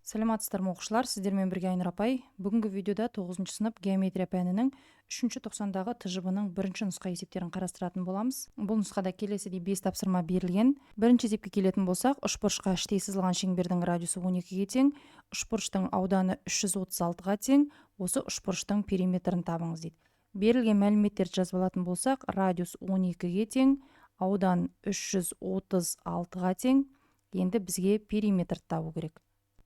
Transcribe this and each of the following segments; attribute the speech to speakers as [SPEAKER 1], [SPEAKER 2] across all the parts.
[SPEAKER 1] Саламатсыздар ма оқушылар, сіздермен бірге Айнұр апай. Бүгінгі видеода 9 сынып геометрия пәнінің 3-ші тоқсандағы ТЖБ-ның бірінші нұсқа есептерін қарастыратын боламыз. Бұл нұсқада келесідей 5 тапсырма берілген. Бірінші есепке келетін болсақ, үшбұрышқа іштей сызылған шеңбердің радиусы 12-ге тең, үшбұрыштың ауданы 336-ға тең, осы үшбұрыштың периметрін табыңыз дейді. Берілген мәліметтерді жазып алатын болсақ, радиус 12-ге тең, аудан 336-ға тең. Енді бізге периметр табу керек.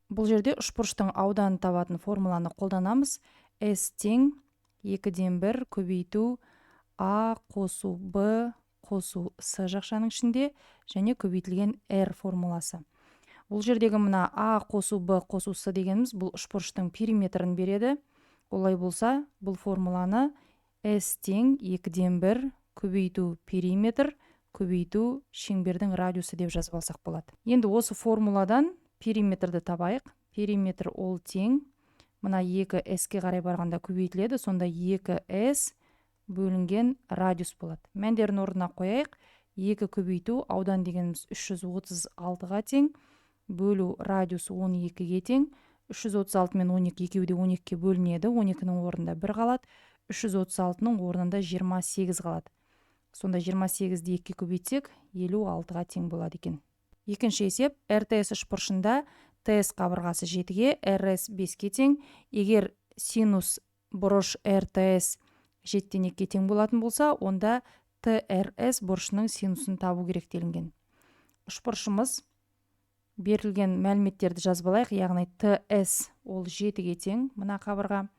[SPEAKER 1] Бұл жерде үшбұрыштың ауданын табатын формуланы қолданамыз. S тең 2-ден 1 көбейту А қосу Б қосу С жақшаның ішінде және көбейтілген R формуласы. Бұл жердегі мына А қосу Б қосу С дегеніміз бұл үшбұрыштың периметрін береді. Олай болса, бұл формуланы S тең 2-ден 1 көбейту периметр көбейту шеңбердің радиусы деп жазып алсақ болады. Енді осы формуладан периметрді табайық. Периметр ол тең. Мына 2S-ке қарай барғанда көбейтіледі. Сонда 2S бөлінген радиус болады. Мәндерін орнына қояйық. 2 көбейту аудан дегеніміз 336-ға тең. Бөлу радиус 12-ге тең. 336 мен 12 екеуі де 12-ке бөлінеді. 12-ның орнында 1 қалады. 336-ның орнында 28 қалады. Сонда 28-ді 2-ке көбейтсек 56-ға тең болады екен. Екінші есеп, РТС үшбұрышында ТС қабырғасы 7-ге, РС 5-ке тең. Егер синус бұрыш РТС 7-ден 2-ге тең болатын болса, онда ТРС бұрышының синусын табу керек делінген. Үшбұрышымыз берілген мәліметтерді жазып алайық, яғни ТС ол 7-ге тең, мына қабырға,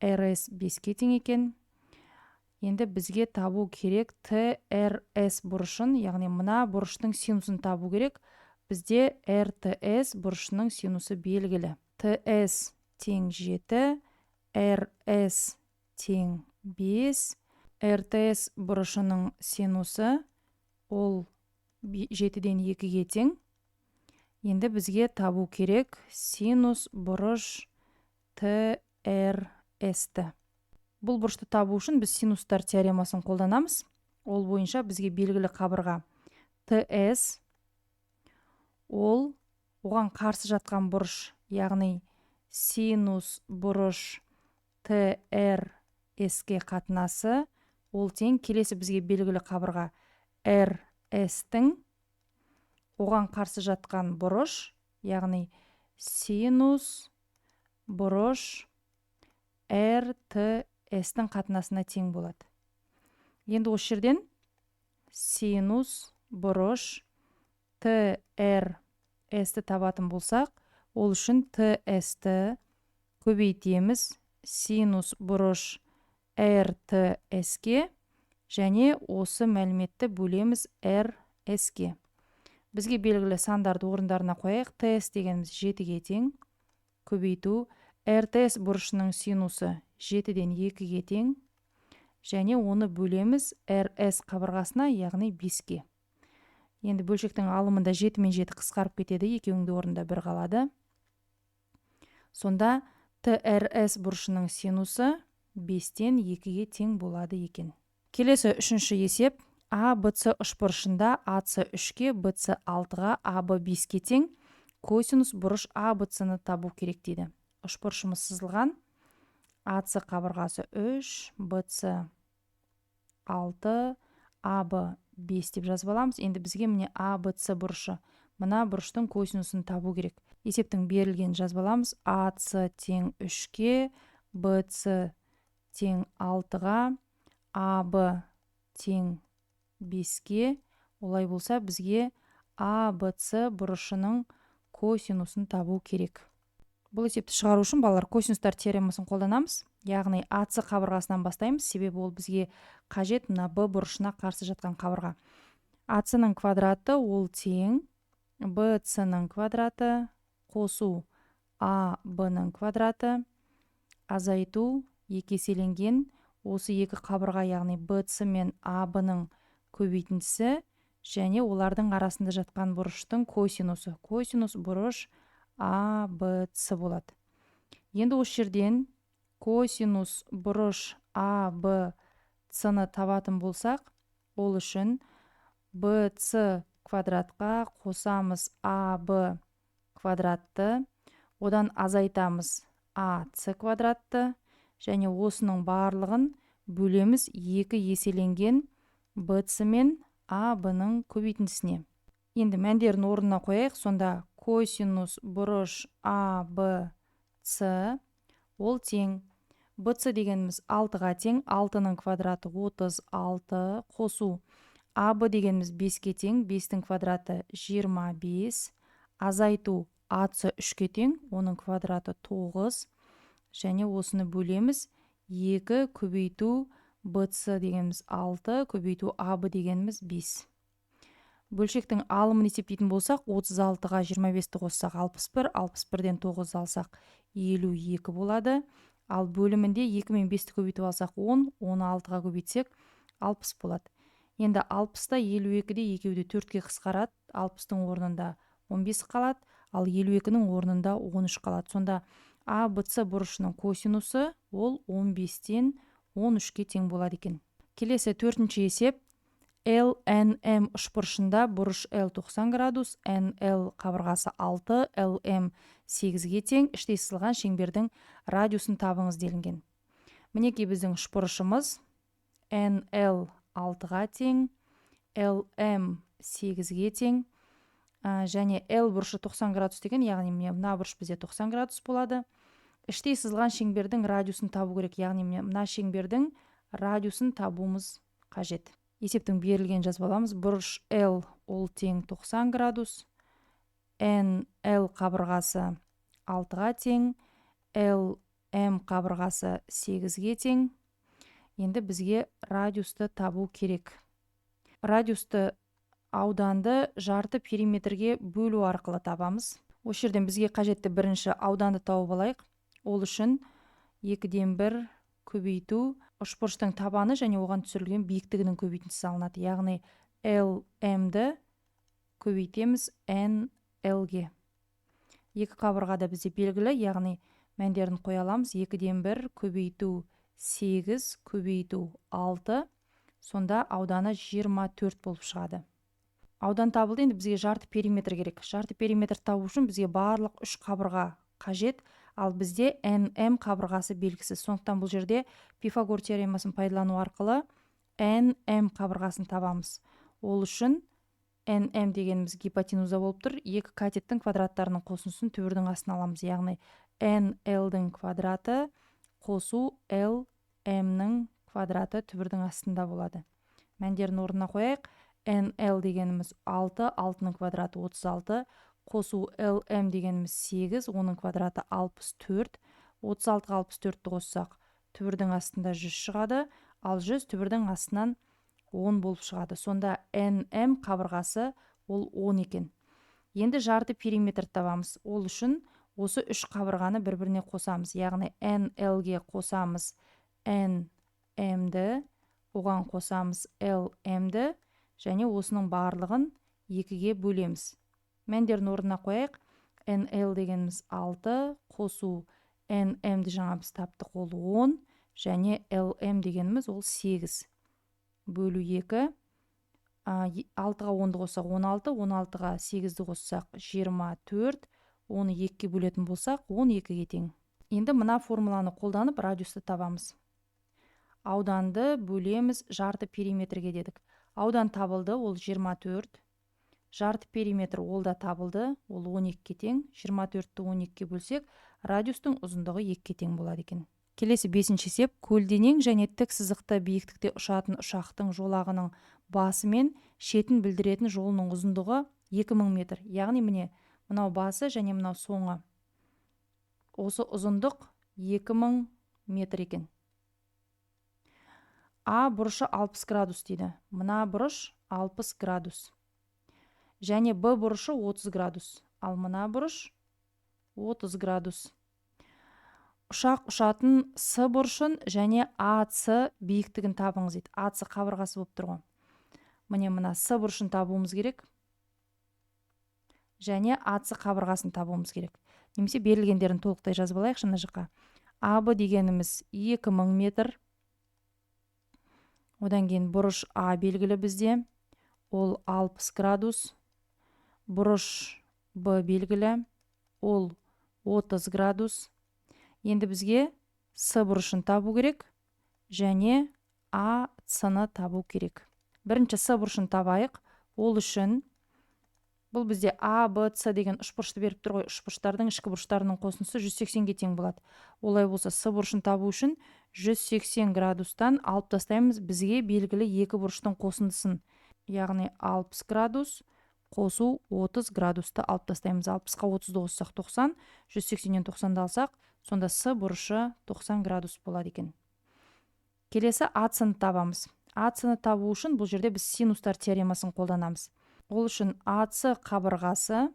[SPEAKER 1] РС 5-ке тең екен. Енді бізге табу керек ТРС бұрышын, яғни мына бұрыштың синусын табу керек. Бізде РТС бұрышының синусы белгілі. ТС тең 7, РС тең 5. РТС бұрышының синусы ол 7-ден 2-ге тең. Енді бізге табу керек синус бұрыш ТРС-ті. Бұл бұрышты табу үшін біз синустар теоремасын қолданамыз. Ол бойынша бізге белгілі қабырға ТС ол оған қарсы жатқан бұрыш, яғни синус бұрыш ТРС-ке қатынасы ол тең келесі бізге белгілі қабырға РС-тің оған қарсы жатқан бұрыш, яғни синус бұрыш РТС-тің қатынасына тең болады. Енді осы жерден синус бұрыш ТРС-ті табатын болсақ, ол үшін ТС-ті көбейтеміз синус бұрыш РТС-ке және осы мәліметті бөлеміз РС-ке. Бізге белгілі сандарды орындарына қояйық. ТС дегеніміз 7-ге тең, көбейту РТС бұрышының синусы 7-ден 2-ге тең, және оны бөлеміз РС қабырғасына, яғни 5-ке. Енді бөлшектің алымында 7 мен 7 қысқарып кетеді, екеуінде орында 1 қалады. Сонда ТРС бұрышының синусы 5-тен 2-ге тең болады екен. Келесі үшінші есеп. АБЦ үшбұрышында АЦ 3-ке, БЦ 6-ға, АБ 5-ке тең. Косинус бұрыш АБЦ-ны табу керек дейді. Үшбұрышымыз сызылған. АЦ қабырғасы 3, БЦ 6, АБ 5 деп жазып аламыз. Енді бізге міне АБЦ бұрышы. Мына бұрыштың косинусын табу керек. Есептің берілген жазып аламыз. АЦ тең 3-ке, БЦ тең 6-ға, АБ тең 5-ке. Олай болса, бізге АБЦ бұрышының косинусын табу керек. Бұл есепті шығару үшін балалар косинустар теоремасын қолданамыз. Яғни АЦ қабырғасынан бастаймыз, себебі ол бізге қажет мына Б бұрышына қарсы жатқан қабырға. АЦ-ның квадраты ол тең БЦ-ның квадраты қосу АБ-ның квадраты азайту 2 еселенген осы екі қабырға, яғни БЦ мен АБ-ның көбейтіндісі және олардың арасында жатқан бұрыштың косинусы. Косинус бұрыш АБЦ болады. Енді осы жерден косинус бұрыш АБЦ-ны табатын болсақ, ол үшін БЦ квадратқа қосамыз АБ квадратты. одан азайтамыз АС квадратты, және осының барлығын бөлеміз 2 еселенген БС мен АБ-ның көбейтіндісіне. Енді мәндерін орнына қояйық. Сонда косинус бұрыш АБС ол тең. БС дегеніміз 6-ға тең, 6-ның квадраты 36, қосу АБ дегеніміз 5-ке тең, 5-тің квадраты 25, азайту АС 3-ке тең, оның квадраты 9, және осыны бөлеміз 2 көбейту БС дегеніміз 6, көбейту АБ дегеніміз 5. Бөлшектің алымын есептейтін болсақ, 36-ға 25-ті қоссақ 61, 61-ден 9 алсақ 52 болады. Ал бөлімінде 2 мен 5-ті көбейтіп алсақ 10, 16-ға көбейтсек 60 болады. Енді 60-та 52-де екеуді 4-ке қысқарады, 60-тың орнында 15 қалады, ал 52-нің орнында 13 қалады. Сонда АБС бұрышының косинусы ол 15-тен 13-ке тең болады екен. Келесі 4-ші есеп. LNM үшбұрышында бұрыш L 90 градус, NL қабырғасы 6, LM 8-ге тең, іштей сызылған шеңбердің радиусын табыңыз делінген. Мінекей біздің үшбұрышымыз NL 6-ға тең, LM 8-ге тең, және L бұрышы 90 градус деген, яғни мына бұрыш бізде 90 градус болады. Іштей сызылған шеңбердің радиусын табу керек, яғни мына шеңбердің радиусын табуымыз қажет. Есептің берілген жазып аламыз. Бұрыш L ол тең 90 градус, NL қабырғасы 6-ға тең, LM қабырғасы 8-ге тең. Енді бізге радиусты табу керек. Радиусты ауданды жарты периметрге бөлу арқылы табамыз. Осы жерден бізге қажетті бірінші ауданды тауып алайық. Ол үшін 2-ден 1 көбейту үшбұрыштың табаны және оған түсірілген биіктігінің көбейтіндісі салынады. Яғни LM-ді көбейтеміз NL-ге. Екі қабырғада бізде белгілі, яғни мәндерін қоя аламыз. 2-ден 1 көбейту 8 көбейту 6, сонда ауданы 24 болып шығады. Аудан табылды, енді бізге жарты периметр керек. Жарты периметр табу үшін бізге барлық 3 қабырға қажет, ал бізде NM қабырғасы белгісіз. Сондықтан бұл жерде Пифагор теоремасын пайдалану арқылы NM қабырғасын табамыз. Ол үшін NM дегеніміз гипотенуза болып тұр. Екі катеттің квадраттарының қосындысын түбірдің астына аламыз. Яғни NL-дің квадраты қосу LM-нің квадраты түбірдің астында болады. Мәндерін орнына қояйық. NL дегеніміз 6, 6-ның квадраты 36, қосу LM дегеніміз 8, оның квадраты 64, 36-ға 64-ті қоссақ, түбірдің астында 100 шығады, ал 100 түбірдің астынан 10 болып шығады. Сонда NM қабырғасы ол 10 екен. Енді жарты периметр табамыз. Ол үшін осы 3 қабырғаны бір-біріне қосамыз. Яғни NL-ге қосамыз NM-ді, оған қосамыз LM-ді, және осының барлығын 2-ге бөлеміз. Мәндерін орнына қояйық. NL дегеніміз 6, қосу NM-ді жаңа біз таптық, ол 10, және LM дегеніміз ол 8. Бөлу 2. 6-ға 10-ды қоссақ 16, 16-ға 8-ді қоссақ 24, оны 2-ге бөлетін болсақ 12-ге тең. Енді мына формуланы қолданып радиусты табамыз. Ауданды бөлеміз жарты периметрге дедік. Аудан табылды, ол 24. Жарты периметр ол да табылды, ол 12-ке тең. 24-ті 12-ке бөлсек, радиустың ұзындығы 2-ке тең болады екен. Келесі 5-ші есеп. Көлденең және тік сызықты биіктікте ұшатын ұшақтың жолағының басы мен шетін білдіретін жолының ұзындығы 2000 метр. Яғни міне, мынау басы және мынау соңы. Осы ұзындық 2000 метр екен. А бұрышы 60 градус дейді. Мына бұрыш 60 градус. Және Б бұрышы 30 градус. Ал мына бұрыш 30 градус. Ұшақ ұшатын С бұрышын және АС биіктігін табыңыз дейді. АС қабырғасы болып тұрған. Міне мына С бұрышын табуымыз керек. Және АС қабырғасын табуымыз керек. Немесе берілгендерін толықтай жазып алайық шына жаққа. АБ дегеніміз 2000 метр. Одан кейін бұрыш А белгілі бізде. Ол 60 градус. Бұрыш Б белгілі. Ол 30 градус. Енді бізге С бұрышын табу керек және АС-ны табу керек. Бірінші С бұрышын табайық. Ол үшін бұл бізде А, Б, С деген үшбұрышты беріп тұр ғой. Үшбұрыштардың ішкі бұрыштарының қосындысы 180-ге тең болады. Олай болса С бұрышын табу үшін 180 градустан алып тастаймыз бізге белгілі екі бұрыштың қосындысын. Яғни 60 градус қосу 30 градусты алып тастаймыз. 60-қа 30-ды қоссақ 90, 180-нен 90-ды алсақ, сонда С бұрышы 90 градус болады екен. Келесі АС-ны табамыз. АС-ны табу үшін бұл жерде біз синустар теоремасын қолданамыз. Ол үшін АС қабырғасы,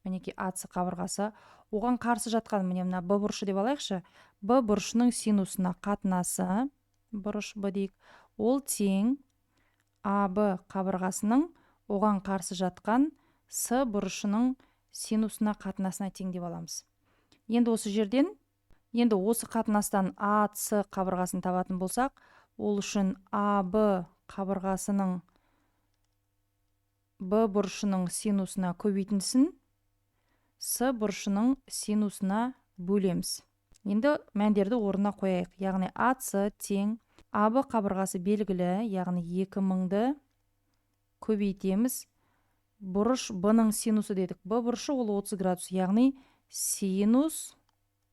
[SPEAKER 1] мінеки АС қабырғасы, оған қарсы жатқан, міне мына Б бұрышы деп алайықшы. Б бұрышының синусына қатынасы, бұрыш Б дейік, ол тең АБ қабырғасының оған қарсы жатқан С бұрышының синусына қатынасына тең деп аламыз. Енді осы жерден, енді осы қатынастан АС қабырғасын табатын болсақ, ол үшін АБ қабырғасының Б бұрышының синусына көбейтіндісін С бұрышының синусына бөлеміз. Енді мәндерді орнына қояйық. Яғни АС тең АБ қабырғасы белгілі, яғни 2000-ды көбейтеміз. Бұрыш Б-ның синусы дедік. Б бұрышы ол 30 градус, яғни синус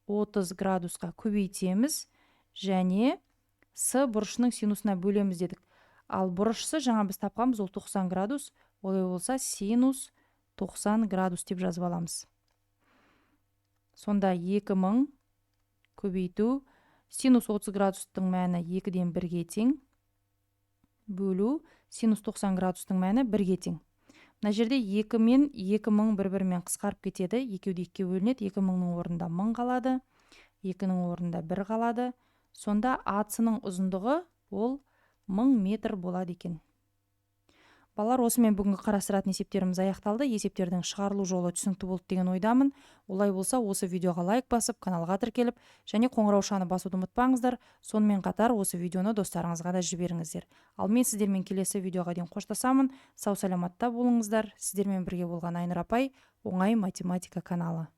[SPEAKER 1] 30 градусқа көбейтеміз және С бұрышының синусына бөлеміз дедік. Ал бұрышысы жаңа біз тапқанбыз, ол 90 градус. Олай болса синус 90 градус деп жазып аламыз. Сонда 2000 көбейту, синус 30 градустың мәні 2-ден 1-ге тең, бөлу, синус 90 градустың мәні 1-ге тең. Мына жерде 2 мен 2000 бір-бірімен қысқарып кетеді, екеуді 2-ге бөлінеді, 2000-ның орнында 1000 қалады, 2-ның орнында 1 қалады. Сонда АС-ның ұзындығы ол 1000 метр болады екен. Балалар, осымен бүгінгі қарастыратын есептеріміз аяқталды. Есептердің шығарылу жолы түсінікті болды деген ойдамын. Олай болса, осы видеоға лайк басып, каналға тіркеліп, және қоңырау шаны басуды ұмытпаңыздар. Сонымен қатар осы видеоны достарыңызға да жіберіңіздер. Ал мен сіздермен келесі видеоға дейін қоштасамын. Сау саламатта болыңыздар. Сіздермен бірге болған Айнұр апай, оңай математика каналы.